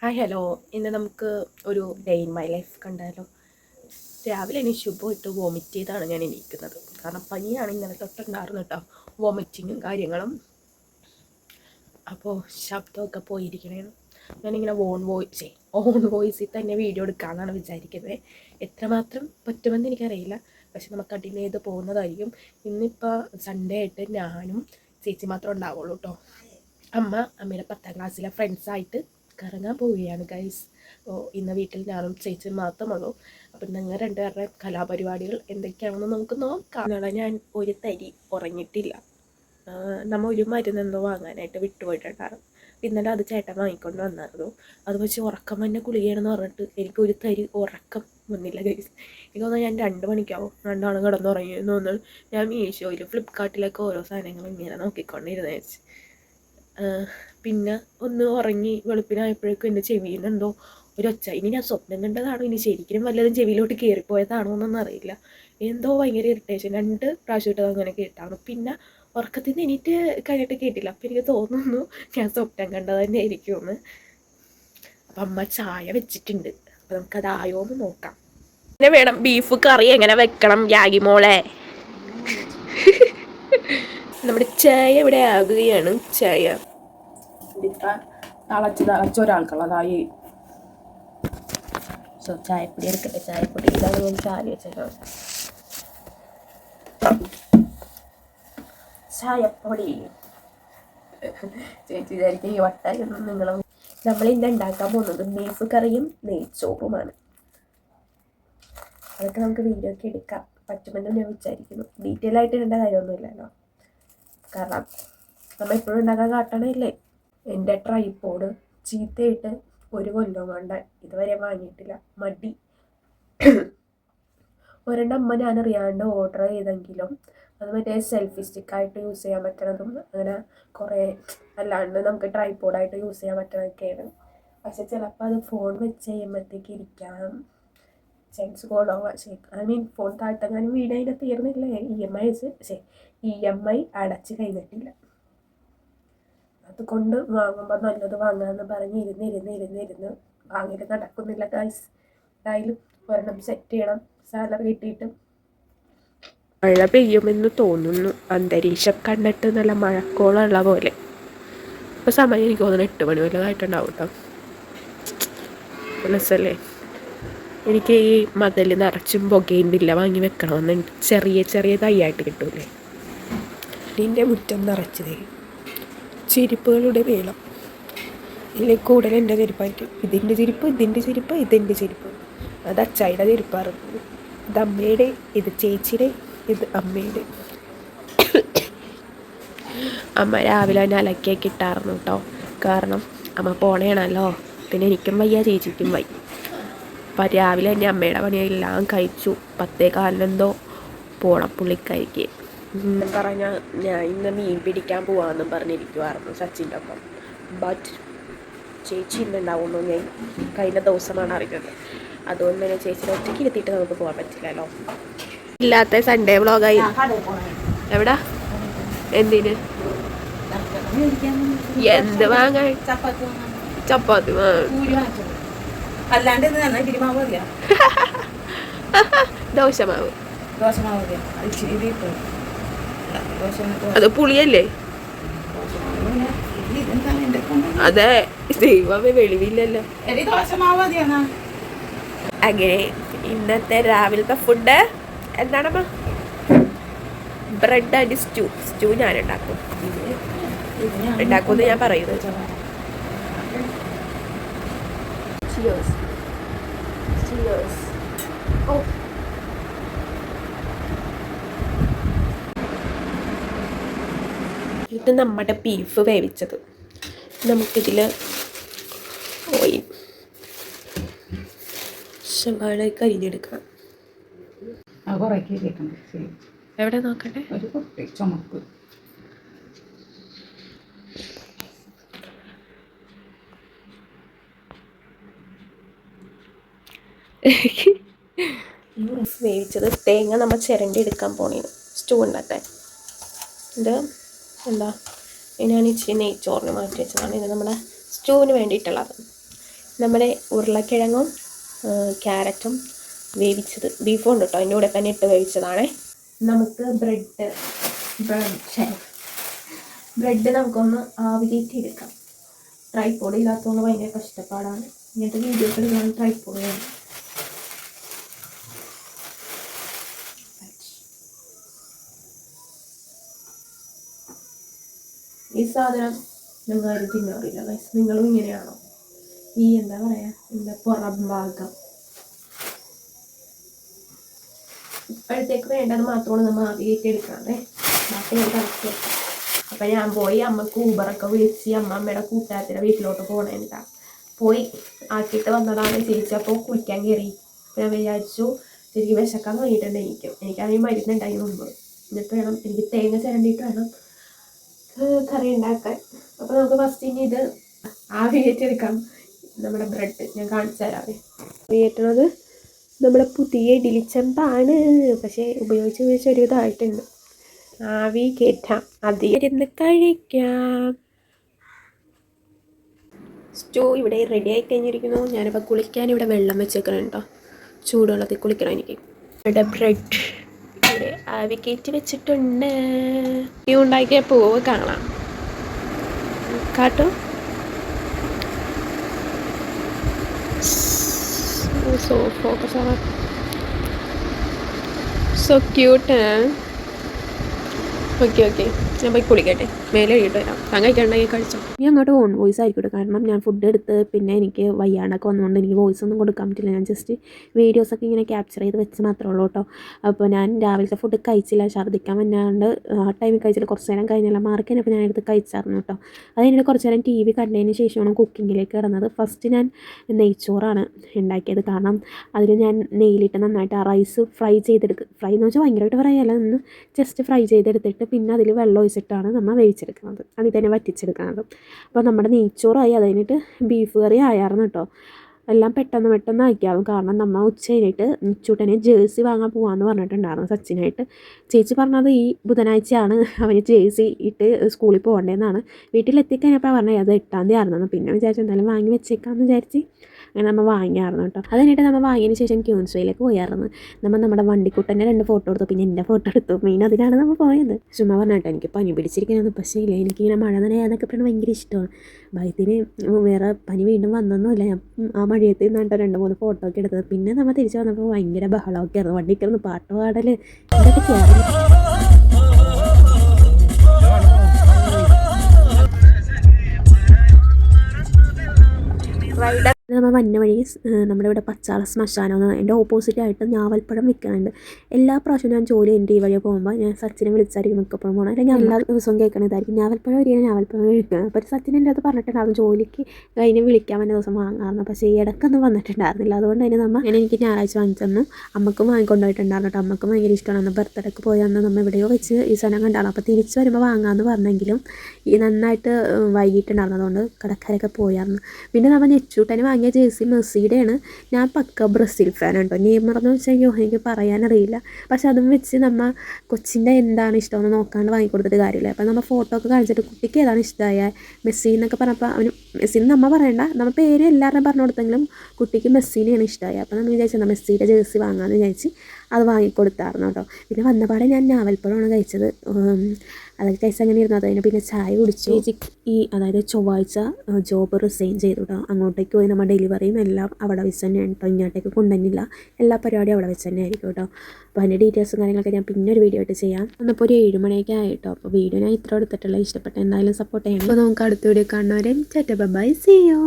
Hi hello. ഇന്ന് നമുക്ക് ഒരു ഡേ ഇൻ മൈ ലൈഫ് കണ്ടാലോ. രാവിലെ എനിക്ക് ശുഭമായിട്ട് വോമിറ്റ് ചെയ്താണ് ഞാൻ എണീക്കുന്നത്. കാരണം പനിയാണ് ഇന്നലെ തൊട്ടുണ്ടായിരുന്നു കേട്ടോ, വോമിറ്റിങ്ങും കാര്യങ്ങളും. അപ്പോൾ ശബ്ദമൊക്കെ പോയിരിക്കണേന്ന് ഞാനിങ്ങനെ ഓൺ വോയിസിൽ തന്നെ വീഡിയോ എടുക്കാമെന്നാണ് വിചാരിക്കുന്നത്. എത്രമാത്രം പറ്റുമെന്ന് എനിക്കറിയില്ല, പക്ഷെ നമുക്ക് കണ്ടിന്യൂ ചെയ്ത് പോകുന്നതായിരിക്കും. ഇന്നിപ്പോൾ സൺഡേ ആയിട്ട് ഞാനും ചേച്ചി മാത്രമേ ഉണ്ടാവുള്ളൂ കേട്ടോ. അമ്മയുടെ 10ാം ക്ലാസ്സിലെ ഫ്രണ്ട്സായിട്ട് കറങ്ങാൻ പോവുകയാണ് ഗൈസ്. അപ്പോൾ ഇന്ന് വീട്ടിൽ ഞാനും ചേച്ചി മാത്രമുള്ളൂ. അപ്പം ഞങ്ങൾ രണ്ടുപേരുടെ കലാപരിപാടികൾ എന്തൊക്കെയാണെന്ന് നമുക്ക് നോക്കാം. നാളെ ഞാൻ ഒരു തരി ഉറങ്ങിയിട്ടില്ല. നമ്മൾ ഒരു മരുന്നെന്തോ വാങ്ങാനായിട്ട് വിട്ടുപോയിട്ടുണ്ടായിരുന്നു. ഇന്നലെ അത് ചേട്ടൻ വാങ്ങിക്കൊണ്ട് വന്നായിരുന്നു. അത് വെച്ച് ഉറക്കം തന്നെ ഗുളികയാണെന്ന് പറഞ്ഞിട്ട് എനിക്കൊരു തരി ഉറക്കം വന്നില്ല ഗൈസ്. എനിക്ക് തോന്നുന്നു ഞാൻ 2 മണിക്കാവും രണ്ടാണ് കിടന്നുറങ്ങിയെന്ന് തോന്നുന്നു. ഞാൻ മീഷോയിൽ ഫ്ലിപ്കാർട്ടിലൊക്കെ ഓരോ സാധനങ്ങളും ഇങ്ങനെ നോക്കിക്കൊണ്ടിരുന്നേ വെച്ച് പിന്നെ ഒന്ന് ഉറങ്ങി വെളുപ്പിനായപ്പോഴേക്കും എൻ്റെ ചെവിയിൽ നിന്ന് എന്തോ ഒരൊച്ച. ഇനി ഞാൻ സ്വപ്നം കണ്ടതാണോ, ഇനി ശരിക്കും വല്ലതും ചെവിയിലോട്ട് കയറിപ്പോയതാണോ എന്നൊന്നും അറിയില്ല. എന്തോ ഭയങ്കര ഇറിറ്റേഷൻ. 2 പ്രാവശ്യമായിട്ട് അങ്ങനെ കേട്ടാണ്. പിന്നെ ഉറക്കത്തിൽ നിന്ന് എണീറ്റ് കഴിഞ്ഞിട്ട് കേട്ടില്ല. അപ്പം എനിക്ക് തോന്നുന്നു ഞാൻ സ്വപ്നം കണ്ടത് തന്നെ ആയിരിക്കുമെന്ന്. അപ്പം അമ്മ ചായ വെച്ചിട്ടുണ്ട്. അപ്പം നമുക്കതായോ എന്ന് നോക്കാം. പിന്നെ വേണം ബീഫ് കറി എങ്ങനെ വെക്കണം യാഗി മോളെ. നമ്മുടെ ചായ ഇവിടെ ആകുകയാണ്. ചായ തിളച്ച് ഒരാൾക്കുള്ളതായി. ചായപ്പൊടി എടുക്കട്ടെ. ചായപ്പൊടി ഇതാണ് ഞാൻ ചായ വെച്ചേക്കാം. ചായപ്പൊടി ചേച്ചി വിചാരിക്കും ഈ വട്ടായൊന്നും നിങ്ങളും. നമ്മളിന്ന് ഉണ്ടാക്കാൻ പോകുന്നത് ബീഫ് കറിയും നെയ്ച്ചോറുമാണ്. അതൊക്കെ നമുക്ക് വീഡിയോ ഒക്കെ എടുക്കാം പറ്റുമെന്ന് ഞാൻ വിചാരിക്കുന്നു. ഡീറ്റെയിൽ ആയിട്ട് ഇടേണ്ട കാര്യമൊന്നുമില്ലല്ലോ, കാരണം നമ്മൾ എപ്പോഴും ഉണ്ടാക്കാൻ കാട്ടണല്ലേ. എൻ്റെ ട്രൈപോഡ് ചീത്തയിട്ട് 1 കൊല്ലം കൊണ്ട് ഇതുവരെ വാങ്ങിയിട്ടില്ല. മടി. ഒരെണ്ണം അമ്മ ഞാനറിയാണ്ട് ഓർഡർ ചെയ്തെങ്കിലും അത് മറ്റേ സെൽഫി സ്റ്റിക്കായിട്ട് യൂസ് ചെയ്യാൻ പറ്റണതും അങ്ങനെ കുറേ അല്ലാണ്ട് നമുക്ക് ട്രൈപോഡായിട്ട് യൂസ് ചെയ്യാൻ പറ്റണതൊക്കെയാണ്. പക്ഷെ ചിലപ്പോൾ അത് ഫോൺ വെച്ച് കഴിയുമ്പോഴത്തേക്ക് ഇരിക്കാം ചാൻസ് കുറവാണ്. ഫോൺ താഴ്ത്തെങ്ങാനും വീട് അതിൻ്റെ തീർന്നില്ല. EMI അടച്ച് കഴിഞ്ഞിട്ടില്ല. അതുകൊണ്ട് വാങ്ങുമ്പോൾ നല്ലത് വാങ്ങാമെന്ന് പറഞ്ഞ് ഇരുന്ന് വാങ്ങിയിട്ട് നടക്കുന്നില്ല ഗൈസ്. എന്തായാലും ഒരെണ്ണം സെറ്റ് ചെയ്യണം സാലറി കിട്ടിയിട്ട്. മഴ പെയ്യുമെന്ന് തോന്നുന്നു. അന്തരീക്ഷം കണ്ടിട്ട് നല്ല മഴക്കോളുള്ള പോലെ. ഇപ്പോൾ സമയം എനിക്ക് തോന്നുന്നു 8 മണി വല്ലതായിട്ടുണ്ടാവും കേട്ടോ. രസമല്ലേ. എനിക്ക് ഈ മതിൽ നിറച്ചും പുകയും വില്ല വാങ്ങി വെക്കണമെന്നുണ്ട്. ചെറിയ തൈയായിട്ട് കിട്ടൂലേ. ഇതിൻ്റെ മുറ്റം നിറച്ചതേ ചെരുപ്പുകളുടെ വേളം. ഇതിൽ കൂടുതൽ എൻ്റെ ചെരുപ്പായിരിക്കും. ഇതിൻ്റെ ചെരുപ്പ്. അത് അച്ചായിയുടെ ചെരുപ്പാറ്. ഇത് അമ്മയുടെ, ഇത് ചേച്ചിയുടെ, ഇത് അമ്മയുടെ. അമ്മ രാവിലെ തന്നെ അലക്കിയൊക്കെ ഇട്ടായിരുന്നു കേട്ടോ. കാരണം അമ്മ പോണേണല്ലോ. പിന്നെ എനിക്കും വയ്യ ചേച്ചിക്കും വയ്യ. അപ്പം രാവിലെ തന്നെ അമ്മയുടെ പണിയെല്ലാം കഴിച്ചു. 10:15 പോണം പുള്ളിക്കാരിക്ക്. പറഞ്ഞാൽ ഞാൻ ഇന്ന് മീൻ പിടിക്കാൻ പോവാമെന്നും പറഞ്ഞിരിക്കുമായിരുന്നു സച്ചിൻ്റെ ഒപ്പം. ബട്ട് ചേച്ചി ഇന്നുണ്ടാവുന്നു ഞാൻ കഴിഞ്ഞ ദിവസമാണ് അറിഞ്ഞത്. അതുകൊണ്ട് തന്നെ ചേച്ചിയുടെ ഒറ്റയ്ക്ക് ഇരുത്തിയിട്ട് നമുക്ക് പോകാൻ പറ്റില്ലല്ലോ. ഇല്ലാത്ത സൺഡേ വ്ളോഗായി. എവിടാ എന്തിന് എന്ത് വാങ്ങാൻ? ചപ്പാത്തി ദോശമാവ്. അത് പുളിയല്ലേ? അതെ, ദൈവമേ വെളിവില്ലല്ലോ. അങ്ങനെ ഇന്നത്തെ രാവിലത്തെ ഫുഡ് എന്താണമ്മ? ബ്രെഡ് ആൻഡ് സ്റ്റൂ ഞാൻ ഉണ്ടാക്കുമെന്ന് ഞാൻ പറയുന്നത്. ഇത് നമ്മുടെ ബീഫ് വേവിച്ചത്. നമുക്കിതിൽ ഓയിൽ സവാളയൊക്കെ അരിഞ്ഞെടുക്കണം. എവിടെ നോക്കട്ടെ? ഒരു കുട്ടി ചുമപ്പ്. വേവിച്ചത്. തേങ്ങ നമ്മൾ ചിരണ്ടി എടുക്കാൻ പോണേന് സ്റ്റൂ ഉണ്ടാക്കാൻ. ഇത് എന്താ, ഞാൻ ഇച്ചിരി നെയ്ച്ചോറിന് മാറ്റി വെച്ചതാണ്. ഇത് നമ്മുടെ സ്റ്റൂവിന് വേണ്ടിയിട്ടുള്ളത്. നമ്മുടെ ഉരുളക്കിഴങ്ങും ക്യാരറ്റും വേവിച്ചത് ബീഫും ഉണ്ട് കേട്ടോ, അതിൻ്റെ കൂടെ തന്നെ ഇട്ട് വേവിച്ചതാണേ. നമുക്ക് ബ്രെഡ് നമുക്കൊന്ന് ആവിയേറ്റി എടുക്കാം. ട്രൈപോഡ് ഇല്ലാത്തതുകൊണ്ട് ഭയങ്കര കഷ്ടപ്പാടാണ്. ഇങ്ങനത്തെ വീഡിയോസ് എടുക്കാൻ ട്രൈപോഡ് വേണം. ഈ സാധനം നിങ്ങൾ ആരും തിന്നാറില്ല ഗൈസ്. നിങ്ങളും ഇങ്ങനെയാണോ? ഈ എന്താ പറയുക, എന്താ പുറം ഭാഗം ഇപ്പോഴത്തേക്ക് വേണ്ടത് മാത്രമാണ് നമ്മൾ ആവിയേറ്റി എടുക്കാതെ ബാക്കി ഞാൻ കളിച്ച് വെക്കാം. അപ്പം ഞാൻ പോയി അമ്മക്ക് ഊബറൊക്കെ വിളിച്ച് അമ്മയുടെ കൂട്ടുകാരത്തിൻ്റെ വീട്ടിലോട്ട് പോകണേട്ടാ. പോയി ആക്കിയിട്ട് വന്നതാണ്. ചേച്ചി അപ്പോൾ കുളിക്കാൻ കയറി. ഞാൻ വിചാരിച്ചു ശരിക്കും വിശക്കാൻ തുടങ്ങിയിട്ടുണ്ട്. എനിക്കാണെങ്കിൽ മരുന്നുണ്ടായി മുമ്പ്. എന്നിട്ട് വേണം എനിക്ക് തേങ്ങ ചിരണ്ടിയിട്ട് വേണം കറി ഉണ്ടാക്കാൻ. അപ്പോൾ നമുക്ക് ഫസ്റ്റ് ഇനി ഇത് ആവിയേറ്റെടുക്കാം. നമ്മുടെ ബ്രെഡ് ഞാൻ കാണിച്ചു തരാവേ. ആവിയേറ്റണത് നമ്മുടെ പുതിയ ഇഡ്ഡലിച്ചെമ്പാണ്. പക്ഷേ ഉപയോഗിച്ച് ഒരുവിധമായിട്ടുണ്ട്. ആവി കയറ്റാം, അതിരുന്ന് കഴിക്കാം. സ്റ്റൂ ഇവിടെ റെഡി ആയി കഴിഞ്ഞിരിക്കുന്നു. ഞാനിപ്പോൾ കുളിക്കാൻ ഇവിടെ വെള്ളം വെച്ചേക്കണം കേട്ടോ. ചൂടുവെള്ളത്തിൽ കുളിക്കണം എനിക്ക്. ഇവിടെ ബ്രെഡ് ഇവിടെ ആവി കയറ്റി വെച്ചിട്ടുണ്ട്. ഈ ഉണ്ടാക്കിയ പൂവ് കാണാം കാട്ടോ. സോ ഫോക്കസ് ആണ്. So cute. ഓക്കെ ഞാൻ പോയി കുളിക്കട്ടെ, മേലെ എഴുതിട്ട് വരാം. കഴിക്കണ്ടെങ്കിൽ കഴിച്ചോ. ഞാൻ അങ്ങോട്ട് ഓൺ വോയിസ് ആയിരിക്കട്ടെ, കാരണം ഞാൻ ഫുഡ് എടുത്ത് പിന്നെ എനിക്ക് വയ്യാണ്ടൊക്കെ വന്നുകൊണ്ട് എനിക്ക് വോയിസ് ഒന്നും കൊടുക്കാൻ പറ്റില്ല. ഞാൻ ജസ്റ്റ് വീഡിയോസൊക്കെ ഇങ്ങനെ ക്യാപ്ചർ ചെയ്ത് വെച്ച് മാത്രമേ ഉള്ളൂ കേട്ടോ. അപ്പോൾ ഞാൻ രാവിലത്തെ ഫുഡ് കഴിച്ചില്ല, ഛർദ്ദിക്കാൻ വന്നാണ്ട് ആ ടൈമിൽ കഴിച്ചില്ല. കുറച്ച് നേരം കഴിഞ്ഞാൽ മാർക്ക് കഴിഞ്ഞപ്പോൾ ഞാൻ എടുത്ത് കഴിച്ചായിരുന്നു കേട്ടോ. അത് കഴിഞ്ഞിട്ട് കുറച്ച് നേരം TV കണ്ടതിന് ശേഷമാണ് കുക്കിങ്ങിലേക്ക് കിടന്നത്. ഫസ്റ്റ് ഞാൻ നെയ്ച്ചോറാണ് ഉണ്ടാക്കിയത്. കാരണം അതിൽ ഞാൻ നെയ്യിലിട്ട് നന്നായിട്ട് ആ റൈസ് ഫ്രൈ ഫ്രൈ എന്ന് വെച്ചാൽ ഭയങ്കരമായിട്ട് ഫ്രൈ അല്ല, ഒന്ന് ജസ്റ്റ് ഫ്രൈ ചെയ്തെടുത്തിട്ട് പിന്നെ അതിൽ വെള്ളം ഒഴിച്ചിട്ടാണ് നമ്മൾ വേവിച്ചെടുക്കുന്നത്, അതിൽ തന്നെ വറ്റിച്ചെടുക്കുന്നത്. അപ്പോൾ നമ്മുടെ നെയ്ച്ചോറായി. അത് കഴിഞ്ഞിട്ട് ബീഫ് കറി ആയായിരുന്നു കേട്ടോ. എല്ലാം പെട്ടെന്ന് ആക്കിയാവും. കാരണം നമ്മൾ ഉച്ച കഴിഞ്ഞിട്ട് ചൂട്ടനെ ജേഴ്സി വാങ്ങാൻ പോകാമെന്ന് പറഞ്ഞിട്ടുണ്ടായിരുന്നു സച്ചിനായിട്ട്. ചേച്ചി പറഞ്ഞത് ഈ ബുധനാഴ്ചയാണ് അവന് ജേഴ്സി ഇട്ട് സ്കൂളിൽ പോകേണ്ടതെന്നാണ്. വീട്ടിലെത്തിക്കഴിഞ്ഞപ്പോൾ പറഞ്ഞത് അത് 8-ാം തീയതി ആയിരുന്നു. പിന്നെ വിചാരിച്ചു എന്തായാലും വാങ്ങി വെച്ചേക്കാമെന്ന് വിചാരിച്ച് അങ്ങനെ നമ്മൾ വാങ്ങിയായിരുന്നു കേട്ടോ. അത് കഴിഞ്ഞിട്ട് നമ്മൾ വാങ്ങിയതിന് ശേഷം ക്യൂൻസ്വേയിലേക്ക് പോയായിരുന്നു. നമ്മുടെ വണ്ടിക്കുട്ടൻ്റെ 2 ഫോട്ടോ എടുത്തു, പിന്നെ എൻ്റെ ഫോട്ടോ എടുത്തു. മെയിൻ അതിനാണ് നമ്മൾ പോയത്. ചുമ്മാ പറഞ്ഞിട്ട് എനിക്ക് പനി പിടിച്ചിരിക്കുന്നത്. പക്ഷേ ഇല്ല, എനിക്കിങ്ങനെ മഴ നനയാന്നൊക്കെ പറഞ്ഞാൽ ഭയങ്കര ഇഷ്ടമാണ്. ഭയത്തിന് വേറെ പനി വീണ്ടും വന്നൊന്നുമില്ല. ഞാൻ ആ മഴയത്ത് നിന്നിട്ട് 2-3 ഫോട്ടോ ഒക്കെ എടുത്തത്. പിന്നെ നമ്മൾ തിരിച്ച് വന്നപ്പോൾ ഭയങ്കര ബഹളമൊക്കെ ആയിരുന്നു. വണ്ടിക്കിറന്ന് പാട്ട് പാടൽ ഇതൊക്കെയായിരുന്നു. നമ്മൾ വന്ന വഴി നമ്മുടെ ഇവിടെ പച്ചാള ശ്മശാനം എൻ്റെ ഓപ്പോസിറ്റായിട്ട് ഞാവൽപ്പഴം വിൽക്കുന്നുണ്ട്. എല്ലാ പ്രാവശ്യവും ഞാൻ ജോലി എൻ്റെ ഈ വഴിയെ പോകുമ്പോൾ ഞാൻ സച്ചിനെ വിളിച്ചായിരിക്കും മിക്കപ്പോഴും പോകണം. അല്ലെങ്കിൽ ഞാൻ എല്ലാ ദിവസവും കേൾക്കണം ഇതായിരിക്കും, ഞാവൽപ്പഴം വരികയാണ്, ഞാവൽപ്പഴം വിളിക്കണം. അപ്പോൾ സച്ചിൻ എൻ്റെ അത് പറഞ്ഞിട്ടുണ്ടായിരുന്നു ജോലിക്ക് കഴിഞ്ഞ് വിളിക്കാൻ വേണ്ട ദിവസം വാങ്ങാറുണ്ട്. പക്ഷേ ഈ ഇടയ്ക്കൊന്നും വന്നിട്ടുണ്ടായിരുന്നില്ല. അതുകൊണ്ട് തന്നെ എനിക്ക് ഞായറാഴ്ച വാങ്ങിച്ചെന്നു. അമ്മക്കും വാങ്ങിക്കൊണ്ടുപോയിട്ടുണ്ടായിരുന്നു കേട്ടോ. അമ്മക്കും ഭയങ്കര ഇഷ്ടമാണ്. ബർത്ത്ഡേക്ക് പോയി അന്ന് നമ്മൾ എവിടെയോ വെച്ച് ഈ സാധനം കണ്ടാണ്. അപ്പോൾ തിരിച്ച് വരുമ്പോൾ വാങ്ങാമെന്ന് പറഞ്ഞെങ്കിലും ഈ നന്നായിട്ട് വൈകിട്ടുണ്ടായിരുന്നു. അതുകൊണ്ട് കടക്കാരൊക്കെ പോയായിരുന്നു. പിന്നെ നമ്മൾ നെച്ചൂട്ടന് വാങ്ങിയ ജേഴ്സി മെസ്സിയുടെയാണ്. ഞാൻ പക്ക ബ്രസീൽ ഫാനാണ് കേട്ടോ. നെയ്മറെന്ന് വെച്ചാൽ എനിക്ക് പറയാനറിയില്ല. പക്ഷെ അതും വെച്ച് നമ്മൾ കൊച്ചിൻ്റെ എന്താണ് ഇഷ്ടമെന്ന് നോക്കാണ്ട് വാങ്ങിക്കൊടുത്തിട്ട് കാര്യമില്ല. അപ്പോൾ നമ്മൾ ഫോട്ടോ ഒക്കെ കാണിച്ചിട്ട് കുട്ടിക്ക് ഏതാണ് ഇഷ്ടമായ മെസ്സി എന്നൊക്കെ പറഞ്ഞപ്പോൾ അവന് മെസ്സിന്ന് നമ്മൾ പറയണ്ട, നമ്മൾ പേര് എല്ലാവരും പറഞ്ഞു കൊടുത്തെങ്കിലും കുട്ടിക്ക് മെസ്സിനെയാണ് ഇഷ്ടമായ. അപ്പോൾ നമ്മൾ വിചാരിച്ചത് മെസ്സിയുടെ ജേഴ്സി വാങ്ങാമെന്ന് വിചാരിച്ച് അത് വാങ്ങിക്കൊടുത്തായിരുന്നു കേട്ടോ. പിന്നെ വന്നപാടെ ഞാൻ ഞാവൽപ്പഴമാണ് കഴിച്ചത്. അതൊക്കെ കഴിച്ച് അങ്ങനെ ഇരുന്നു. അതിന് പിന്നെ ചായ കുടിച്ചു. അതായത് ചൊവ്വാഴ്ച ജോബ് റിസൈൻ ചെയ്തു കേട്ടോ. അങ്ങോട്ടേക്ക് പോയി നമ്മൾ ഡെലിവറിയും എല്ലാം അവിടെ വെച്ച് തന്നെയാണ് കേട്ടോ. ഇങ്ങോട്ടേക്ക് കൊണ്ടുവന്നില്ല, എല്ലാ പരിപാടിയും അവിടെ വെച്ച് തന്നെ ആയിരിക്കും കേട്ടോ. അപ്പോൾ അതിൻ്റെ ഡീറ്റെയിൽസും കാര്യങ്ങളൊക്കെ ഞാൻ പിന്നെ ഒരു വീഡിയോ ആയിട്ട് ചെയ്യാം. അന്നപ്പോൾ ഒരു 7 മണിയൊക്കെ ആയിട്ടോ. അപ്പോൾ വീഡിയോ ഞാൻ ഇത്ര എടുത്തിട്ടുള്ള ഇഷ്ടപ്പെട്ട എന്തായാലും സപ്പോർട്ട് ചെയ്യണം. അപ്പോൾ നമുക്ക് അടുത്ത വീഡിയോ കാണുന്നവരെ ബൈ, സീ യു.